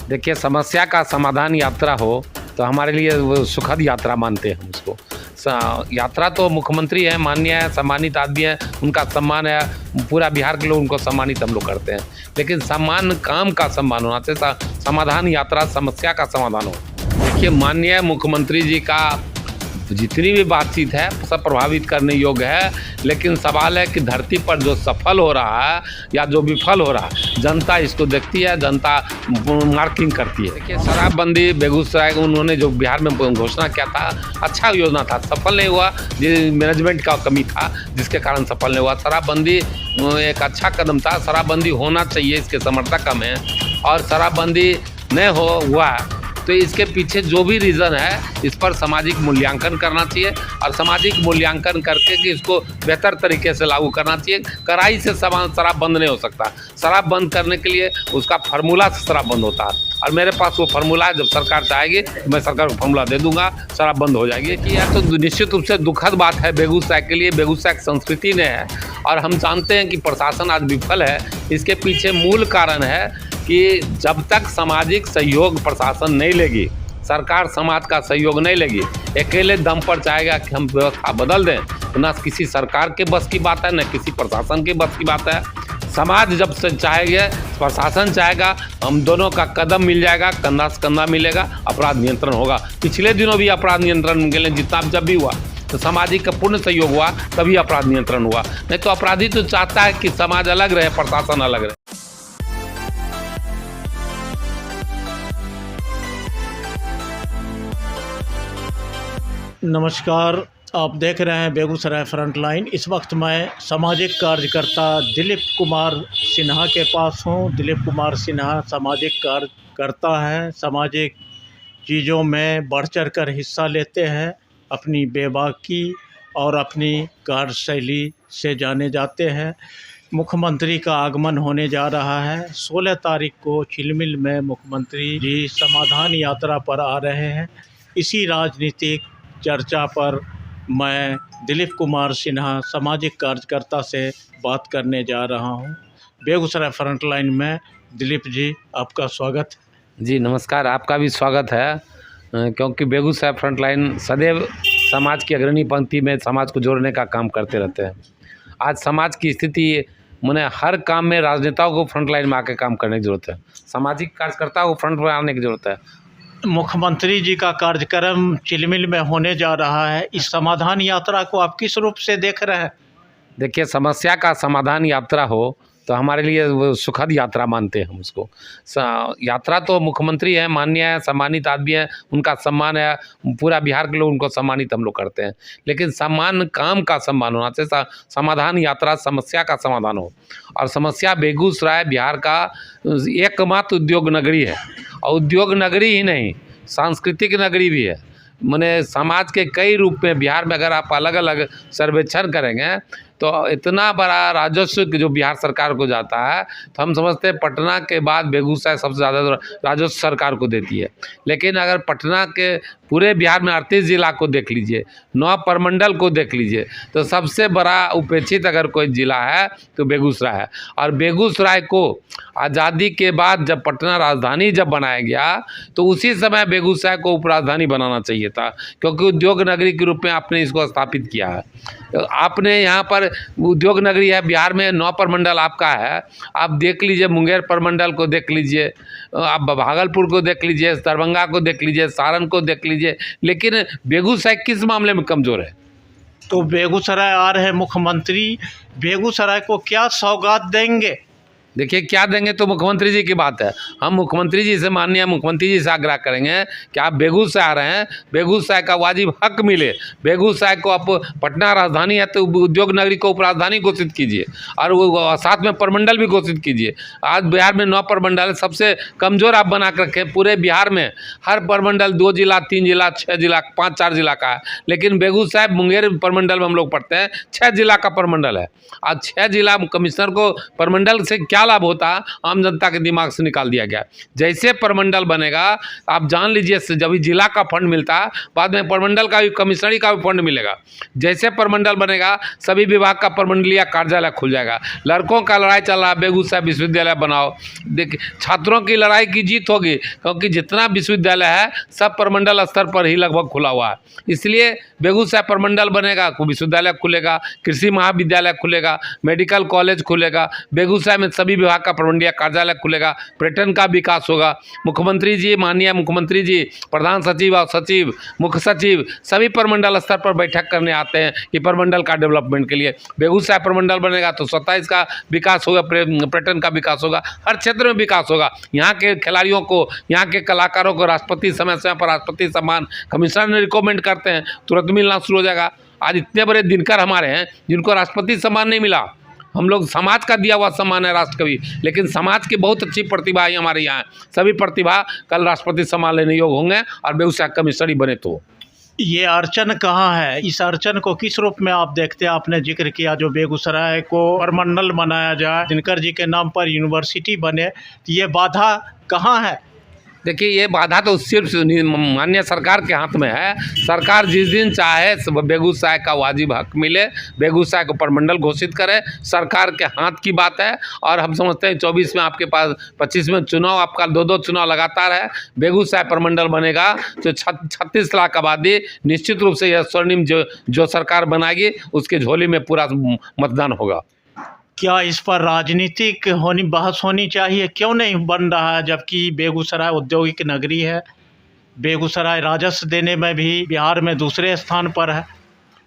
देखिए, समस्या का समाधान यात्रा हो तो हमारे लिए वो सुखद यात्रा मानते हैं हम उसको। यात्रा तो मुख्यमंत्री हैं, माननीय है, सम्मानित आदमी है, उनका सम्मान है, पूरा बिहार के लोग उनको सम्मानित हम लोग करते हैं। लेकिन सम्मान काम का सम्मान होना चाहिए, समाधान यात्रा समस्या का समाधान हो। देखिए, माननीय मुख्यमंत्री जी का जितनी भी बातचीत है सब प्रभावित करने योग्य है, लेकिन सवाल है कि धरती पर जो सफल हो रहा है या जो विफल हो रहा है, जनता इसको देखती है, जनता मार्किंग करती है। देखिए, शराबबंदी बेगूसराय उन्होंने जो बिहार में घोषणा किया था, अच्छा योजना था, सफल नहीं हुआ, मैनेजमेंट का कमी था जिसके कारण सफल नहीं हुआ। शराबबंदी एक अच्छा कदम था, शराबबंदी होना चाहिए, इसके समर्थक हम हैं। और शराबबंदी नहीं हुआ तो इसके पीछे जो भी रीज़न है इस पर सामाजिक मूल्यांकन करना चाहिए और सामाजिक मूल्यांकन करके कि इसको बेहतर तरीके से लागू करना चाहिए। कड़ाई से शराब बंद नहीं हो सकता। शराब बंद करने के लिए उसका फार्मूला से शराब बंद होता है और मेरे पास वो फार्मूला है। जब सरकार चाहेगी तो मैं सरकार को फार्मूला दे दूंगा, शराब बंद हो जाएगी। कि यह तो निश्चित रूप से दुखद बात है बेगूसराय के लिए, बेगूसराय की संस्कृति ने है और हम जानते हैं कि प्रशासन आज विफल है। इसके पीछे मूल कारण है कि जब तक सामाजिक सहयोग प्रशासन नहीं लेगी, सरकार समाज का सहयोग नहीं लेगी, अकेले दम पर चाहेगा कि हम व्यवस्था बदल दें, तो ना किसी सरकार के बस की बात है, न किसी प्रशासन के बस की बात है। समाज जब से चाहेगा, प्रशासन चाहेगा, हम दोनों का कदम मिल जाएगा, कंधा से कंधा मिलेगा, अपराध नियंत्रण होगा। पिछले दिनों भी अपराध नियंत्रण के लिए जितना जब भी हुआ तो सामाजिक का पूर्ण सहयोग हुआ, तभी अपराध नियंत्रण हुआ। नहीं तो अपराधी तो चाहता है कि समाज अलग रहे, प्रशासन अलग रहे। नमस्कार, आप देख रहे हैं बेगूसराय फ्रंटलाइन। इस वक्त मैं सामाजिक कार्यकर्ता दिलीप कुमार सिन्हा के पास हूं। दिलीप कुमार सिन्हा सामाजिक कार्यकर्ता हैं, सामाजिक चीज़ों में बढ़ चढ़ कर हिस्सा लेते हैं। अपनी बेबाकी और अपनी कार्यशैली से जाने जाते हैं। मुख्यमंत्री का आगमन होने जा रहा है। 16 तारीख को चिलमिल में मुख्यमंत्री जी समाधान यात्रा पर आ रहे हैं। इसी राजनीतिक चर्चा पर मैं दिलीप कुमार सिन्हा सामाजिक कार्यकर्ता से बात करने जा रहा हूं। बेगूसराय फ्रंटलाइन में दिलीप जी, आपका स्वागत। जी नमस्कार, आपका भी स्वागत है, क्योंकि बेगूसराय फ्रंटलाइन सदैव समाज की अग्रणी पंक्ति में समाज को जोड़ने का काम करते रहते हैं। आज समाज की स्थिति माने हर काम में राजनेताओं को फ्रंटलाइन में आके काम करने की ज़रूरत है, सामाजिक कार्यकर्ताओं को फ्रंट में आने की ज़रूरत है। मुख्यमंत्री जी का कार्यक्रम चिलमिल में होने जा रहा है। इस समाधान यात्रा को आप किस रूप से देख रहे हैं? देखिए, समस्या का समाधान यात्रा हो तो हमारे लिए वो सुखद यात्रा मानते हैं हम उसको। यात्रा तो मुख्यमंत्री हैं, माननीय है, सम्मानित आदमी है, उनका सम्मान है, पूरा बिहार के लोग उनको सम्मानित हम लोग करते हैं। लेकिन सम्मान काम का सम्मान होना चाहिए, समाधान यात्रा समस्या का समाधान हो। और समस्या बेगूसराय बिहार का एकमात्र उद्योग नगरी है, और उद्योग नगरी ही नहीं, सांस्कृतिक नगरी भी है। माने समाज के कई रूप में बिहार में अगर आप अलग अलग सर्वेक्षण करेंगे तो इतना बड़ा राजस्व जो बिहार सरकार को जाता है, तो हम समझते हैं पटना के बाद बेगूसराय सबसे ज़्यादा राजस्व सरकार को देती है। लेकिन अगर पटना के पूरे बिहार में 38 जिला को देख लीजिए, 9 प्रमंडल को देख लीजिए, तो सबसे बड़ा उपेक्षित अगर कोई ज़िला है तो बेगूसराय है। और बेगूसराय को आज़ादी के बाद जब पटना राजधानी जब बनाया गया तो उसी समय बेगूसराय को उपराजधानी बनाना चाहिए था, क्योंकि उद्योग नगरी के रूप में आपने इसको स्थापित किया है। आपने यहाँ पर उद्योग नगरी है, बिहार में 9 प्रमंडल आपका है। आप देख लीजिए, मुंगेर प्रमंडल को देख लीजिए, आप भागलपुर को देख लीजिए, दरभंगा को देख लीजिए, सारण को देख लीजिए, लेकिन बेगूसराय किस मामले में कमज़ोर है? तो बेगूसराय आ रहे मुख्यमंत्री, बेगूसराय को क्या सौगात देंगे? देखिए, क्या देंगे तो मुख्यमंत्री जी की बात है। हम मुख्यमंत्री जी से, माननीय मुख्यमंत्री जी से आग्रह करेंगे कि आप बेगूसराय आ रहे हैं, बेगूसराय का वाजिब हक मिले। बेगूसराय को आप पटना राजधानी है तो उद्योग नगरी को उपराजधानी घोषित कीजिए और वो साथ में प्रमंडल भी घोषित कीजिए। आज बिहार में 9 प्रमंडल है, सबसे कमज़ोर आप बना कर रखें। पूरे बिहार में हर प्रमंडल 2 जिला, 3 जिला, 6 जिला, 5-4 जिला का है, लेकिन बेगूसराय मुंगेर प्रमंडल में हम लोग पढ़ते हैं 6 जिला का प्रमंडल है। आज 6 जिला कमिश्नर को प्रमंडल से क्या क्या लाभ होता है आम जनता के दिमाग से निकाल दिया गया। जैसे प्रमंडल बनेगा आप जान लीजिए, जब जिला का फंड मिलता है बाद में प्रमंडल का भी, कमिश्नरी का भी फंड मिलेगा। जैसे प्रमंडल बनेगा सभी विभाग का प्रमंडलीय कार्यालय खुल जाएगा। लड़कों का लड़ाई चल रहा है, बेगूसराय विश्वविद्यालय बनाओ। देखिए छात्रों की लड़ाई की जीत होगी, क्योंकि जितना विश्वविद्यालय है सब प्रमंडल स्तर पर ही लगभग खुला हुआ है। इसलिए बेगूसराय प्रमंडल बनेगा, विश्वविद्यालय खुलेगा, कृषि महाविद्यालय खुलेगा, मेडिकल कॉलेज खुलेगा, बेगूसराय में सभी विभाग का प्रमंडलीय कार्यालय खुलेगा, पर्यटन का विकास होगा। मुख्यमंत्री जी, माननीय मुख्यमंत्री जी, प्रधान सचिव और सचिव, मुख्य सचिव सभी प्रमंडल स्तर पर बैठक करने आते हैं कि प्रमंडल का डेवलपमेंट के लिए। बेगूसराय प्रमंडल बनेगा तो 27 का विकास होगा, पर्यटन का विकास होगा, हर क्षेत्र में विकास होगा। यहाँ के खिलाड़ियों को, यहाँ के कलाकारों को राष्ट्रपति समय समय पर राष्ट्रपति सम्मान कमिश्नर ने रिकमेंड करते हैं, तुरंत मिलना शुरू हो जाएगा। आज इतने बड़े दिनकर हमारे हैं जिनको राष्ट्रपति सम्मान नहीं मिला। हम लोग समाज का दिया हुआ सम्मान है राष्ट्र कवि, लेकिन समाज की बहुत अच्छी प्रतिभा है हमारे यहाँ। सभी प्रतिभा कल राष्ट्रपति सम्मान लेने योग्य होंगे और बेगूसराय कमिश्नरी बने तो। ये अड़चन कहाँ है? इस अड़चन को किस रूप में आप देखते हैं? आपने जिक्र किया जो बेगूसराय को प्रमंडल बनाया जाए, दिनकर जी के नाम पर यूनिवर्सिटी बने, तो ये बाधा कहाँ है? देखिए ये बाधा तो सिर्फ माननीय सरकार के हाथ में है। सरकार जिस दिन चाहे बेगूसराय का वाजिब हक मिले, बेगूसराय को प्रमंडल घोषित करे, सरकार के हाथ की बात है। और हम समझते हैं 24 में आपके पास 25 में चुनाव, आपका 2-2 चुनाव लगातार है। बेगूसराय प्रमंडल बनेगा तो 36 लाख आबादी निश्चित रूप से यह स्वर्णिम जो सरकार बनाएगी उसके झोली में पूरा मतदान होगा। क्या इस पर राजनीतिक बहस होनी चाहिए? क्यों नहीं बन रहा है, जबकि बेगूसराय औद्योगिक नगरी है, बेगूसराय राजस्व देने में भी बिहार में दूसरे स्थान पर है।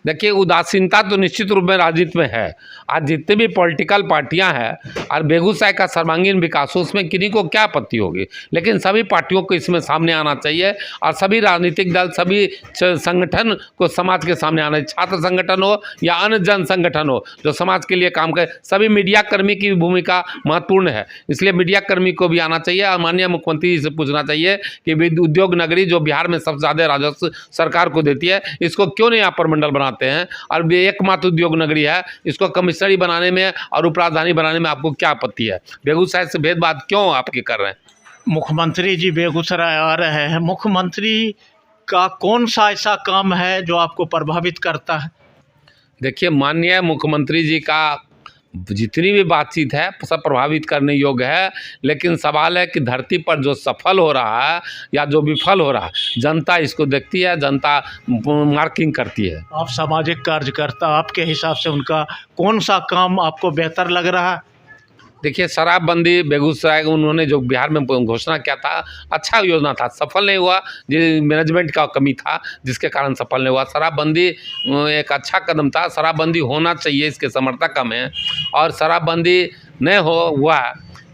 देखिए उदासीनता तो निश्चित रूप में राजनीति में है। आज जितनी भी पॉलिटिकल पार्टियां हैं और बेगूसराय का सर्वांगीण विकास हो, उसमें किन्हीं को क्या आपत्ति होगी, लेकिन सभी पार्टियों को इसमें सामने आना चाहिए और सभी राजनीतिक दल, सभी संगठन को समाज के सामने आना चाहिए। छात्र संगठन हो या अन्य जन संगठन हो जो समाज के लिए काम करे, सभी मीडिया कर्मी की भूमिका महत्वपूर्ण है। इसलिए मीडिया कर्मी को भी आना चाहिए और माननीय मुख्यमंत्री जी से पूछना चाहिए कि उद्योग नगरी जो बिहार में सबसे ज़्यादा राजस्व सरकार को देती है, इसको क्यों नहीं आप प्रमंडल बनाते हैं? और ये एकमात्र उद्योग नगरी है, इसको कमिश्नरी बनाने में और उपराजधानी बनाने में आपको क्या आपत्ति है? बेगूसराय से भेदभाव क्यों आपके कर रहे हैं? मुख्यमंत्री जी बेगूसराय आ रहे हैं, मुख्यमंत्री का कौन सा ऐसा काम है जो आपको प्रभावित करता है? देखिए माननीय मुख्यमंत्री जी का जितनी भी बातचीत है सब प्रभावित करने योग्य है, लेकिन सवाल है कि धरती पर जो सफल हो रहा है या जो विफल हो रहा है, जनता इसको देखती है, जनता मार्किंग करती है। आप सामाजिक कार्यकर्ता, आपके हिसाब से उनका कौन सा काम आपको बेहतर लग रहा है? देखिए शराबबंदी बेगूसराय उन्होंने जो बिहार में घोषणा किया था, अच्छा योजना था, सफल नहीं हुआ, मैनेजमेंट का कमी था जिसके कारण सफल नहीं हुआ। शराबबंदी एक अच्छा कदम था, शराबबंदी होना चाहिए, इसके समर्थक हम हैं। और शराबबंदी नहीं हुआ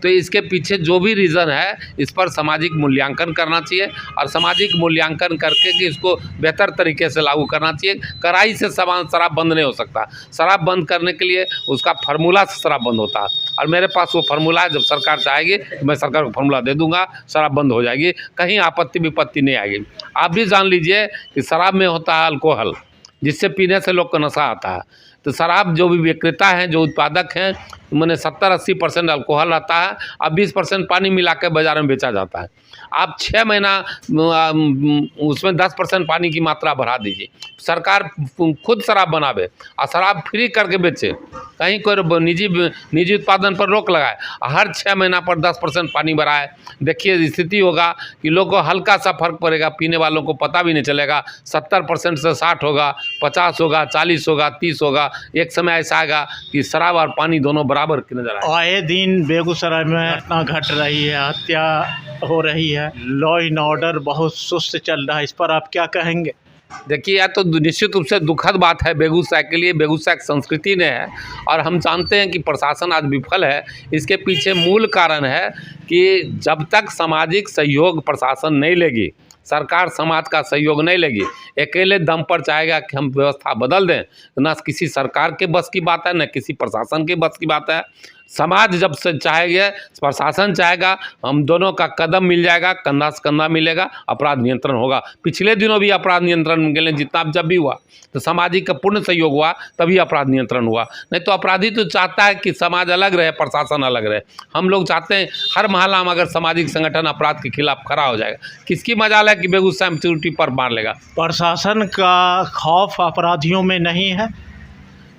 तो इसके पीछे जो भी रीज़न है इस पर सामाजिक मूल्यांकन करना चाहिए और सामाजिक मूल्यांकन करके कि इसको बेहतर तरीके से लागू करना चाहिए। कड़ाई से शराब बंद नहीं हो सकता। शराब बंद करने के लिए उसका फार्मूला से शराब बंद होता है और मेरे पास वो फार्मूला है। जब सरकार चाहेगी तो मैं सरकार को फार्मूला दे दूंगा, शराब बंद हो जाएगी, कहीं आपत्ति विपत्ति नहीं आएगी। आप भी जान लीजिए कि शराब में होता है अल्कोहल, जिससे पीने से लोग को नशा आता है। तो शराब जो भी विक्रेता हैं, जो उत्पादक हैं, मैंने 70-80% अल्कोहल रहता है और 20% पानी मिला के बाज़ार में बेचा जाता है। आप 6 महीना उसमें 10% पानी की मात्रा बढ़ा दीजिए, सरकार खुद शराब बनावे और शराब फ्री करके बेचे, कहीं कोई निजी उत्पादन पर रोक लगाए, हर 6 महीना पर 10% पानी बढ़ाए। देखिए स्थिति होगा कि लोगों को हल्का सा फर्क पड़ेगा, पीने वालों को पता भी नहीं चलेगा। 70% से 60 होगा, 50 होगा, 40 होगा, 30 होगा। एक समय ऐसा आएगा कि शराब और पानी दोनों बराबर की नजर आए। आए दिन बेगूसराय में घटना घट रही है, हत्या हो रही है, लॉ एंड ऑर्डर बहुत सुस्त चल रहा है, इस पर आप क्या कहेंगे? देखिए यह तो निश्चित रूप से दुखद बात है बेगूसराय के लिए, बेगूसराय की संस्कृति ने है और हम जानते हैं कि प्रशासन आज विफल है। इसके पीछे मूल कारण है कि जब तक सामाजिक सहयोग प्रशासन नहीं लेगी, सरकार समाज का सहयोग नहीं लेगी, अकेले दम पर चाहेगा कि हम व्यवस्था बदल दें, न किसी सरकार के बस की बात है, न किसी प्रशासन के बस की बात है। समाज जब से चाहेगा, प्रशासन चाहेगा, हम दोनों का कदम मिल जाएगा, कंधा से कंधा मिलेगा, अपराध नियंत्रण होगा। पिछले दिनों भी अपराध नियंत्रण के लिए जितना जब भी हुआ तो सामाजिक का पूर्ण सहयोग हुआ, तभी अपराध नियंत्रण हुआ। नहीं तो अपराधी तो चाहता है कि समाज अलग रहे, प्रशासन अलग रहे। हम लोग चाहते हैं हर मोहल्ला में अगर सामाजिक संगठन अपराध के खिलाफ खड़ा हो जाएगा। किसकी मजाल है कि बेगूसराय में सिक्योरिटी पर मार लेगा। प्रशासन का खौफ अपराधियों में नहीं है?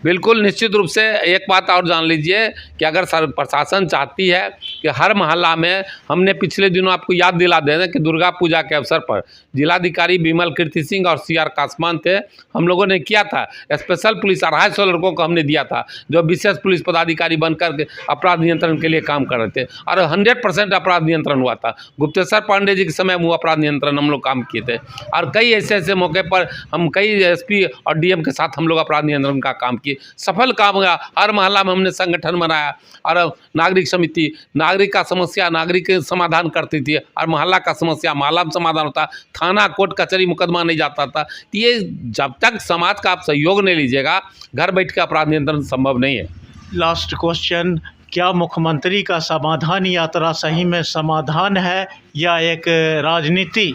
बिल्कुल निश्चित रूप से। एक बात और जान लीजिए कि अगर प्रशासन चाहती है कि हर मोहल्ला में, हमने पिछले दिनों आपको याद दिला दे रहे हैं कि दुर्गा पूजा के अवसर पर जिलाधिकारी विमल कीर्ति सिंह और CR कासमान थे, हम लोगों ने किया था स्पेशल पुलिस 250 लड़कों को हमने दिया था जो विशेष पुलिस पदाधिकारी बनकर के अपराध नियंत्रण के लिए काम कर रहे थे, और 100% अपराध नियंत्रण हुआ था। गुप्तेश्वर पांडे जी के समय में वो अपराध नियंत्रण हम लोग काम किए थे, और कई ऐसे ऐसे मौके पर हम कई SP और DM के साथ हम लोग अपराध नियंत्रण का काम किए। सफल काम हुआ। हर मोहल्ला में हमने संगठन बनाया और नागरिक समिति, नागरिक का समस्या नागरिक समाधान करती थी, और मोहल्ला का समस्या मोहल्ला में समाधान होता। थाना कोर्ट कचहरी मुकदमा नहीं जाता था। तो ये जब तक समाज का आप सहयोग नहीं लीजिएगा, घर बैठ के अपराध नियंत्रण संभव नहीं है। लास्ट क्वेश्चन, क्या मुख्यमंत्री का समाधान यात्रा सही में समाधान है या एक राजनीति?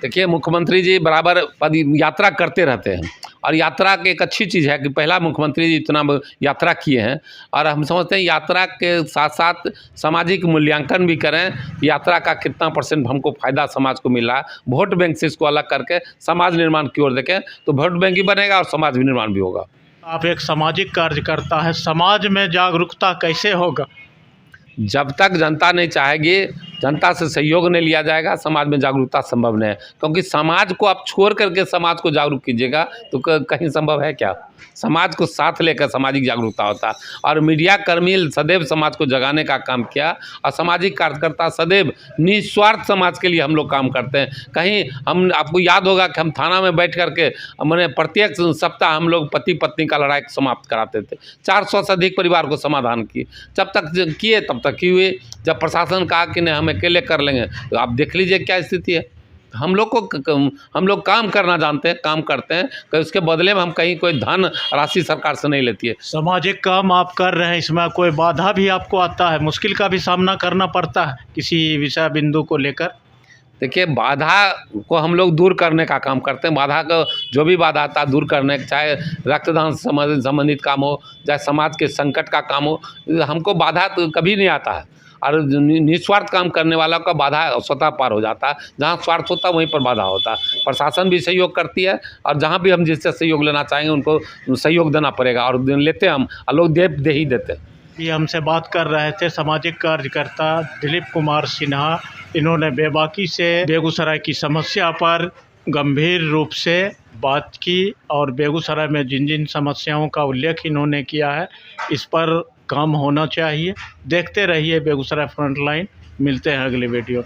देखिए, मुख्यमंत्री जी बराबर पद यात्रा करते रहते हैं, और यात्रा की एक अच्छी चीज़ है कि पहला मुख्यमंत्री जी इतना यात्रा किए हैं, और हम समझते हैं यात्रा के साथ साथ सामाजिक मूल्यांकन भी करें, यात्रा का कितना % हमको फ़ायदा समाज को मिल रहा है। वोट बैंक से इसको अलग करके समाज निर्माण की ओर देखें तो वोट बैंक भी बनेगा और समाज भी निर्माण भी होगा। आप एक सामाजिक कार्यकर्ता है, समाज में जागरूकता कैसे होगा? जब तक जनता नहीं चाहेगी, जनता से सहयोग नहीं लिया जाएगा, समाज में जागरूकता संभव नहीं है। क्योंकि समाज को आप छोड़ करके समाज को जागरूक कीजिएगा तो कहीं संभव है क्या? समाज को साथ लेकर सामाजिक जागरूकता होता है। और मीडिया कर्मी सदैव समाज को जगाने का काम किया, और सामाजिक कार्यकर्ता सदैव निस्वार्थ समाज के लिए हम लोग काम करते हैं। कहीं हम, आपको याद होगा कि हम थाना में बैठ करके मैंने प्रत्येक सप्ताह हम लोग पति पत्नी का लड़ाई समाप्त कराते थे। 400 से अधिक परिवार को समाधान किए। जब तक किए तब तक ही हुए। जब प्रशासन कहा कि नहीं हम अकेले कर लेंगे, तो आप देख लीजिए क्या स्थिति है। हम लोग काम करना जानते हैं, काम करते हैं, कि उसके बदले में हम कहीं कोई धन राशि सरकार से नहीं लेती है। सामाजिक काम आप कर रहे हैं, इसमें कोई बाधा भी आपको आता है, मुश्किल का भी सामना करना पड़ता है किसी विषय बिंदु को लेकर? देखिए, बाधा को हम लोग दूर करने का काम करते हैं। बाधा को, जो भी बाधा आता है दूर करने, चाहे रक्तदान संबंधित काम हो, चाहे समाज के संकट का काम हो, हमको बाधा तो कभी नहीं आता है। और निस्वार्थ काम करने वाला का बाधा स्वतः पार हो जाता है। जहाँ स्वार्थ होता है वहीं पर बाधा होता है। प्रशासन भी सहयोग करती है, और जहाँ भी हम जिससे सहयोग लेना चाहेंगे उनको सहयोग देना पड़ेगा, और लेते हम, और लोग दे ही देते हैं। ये हमसे बात कर रहे थे सामाजिक कार्यकर्ता दिलीप कुमार सिन्हा। इन्होंने बेबाकी से बेगूसराय की समस्या पर गंभीर रूप से बात की, और बेगूसराय में जिन जिन समस्याओं का उल्लेख इन्होंने किया है, इस पर काम होना चाहिए। देखते रहिए बेगूसराय फ्रंटलाइन। मिलते हैं अगले वीडियो।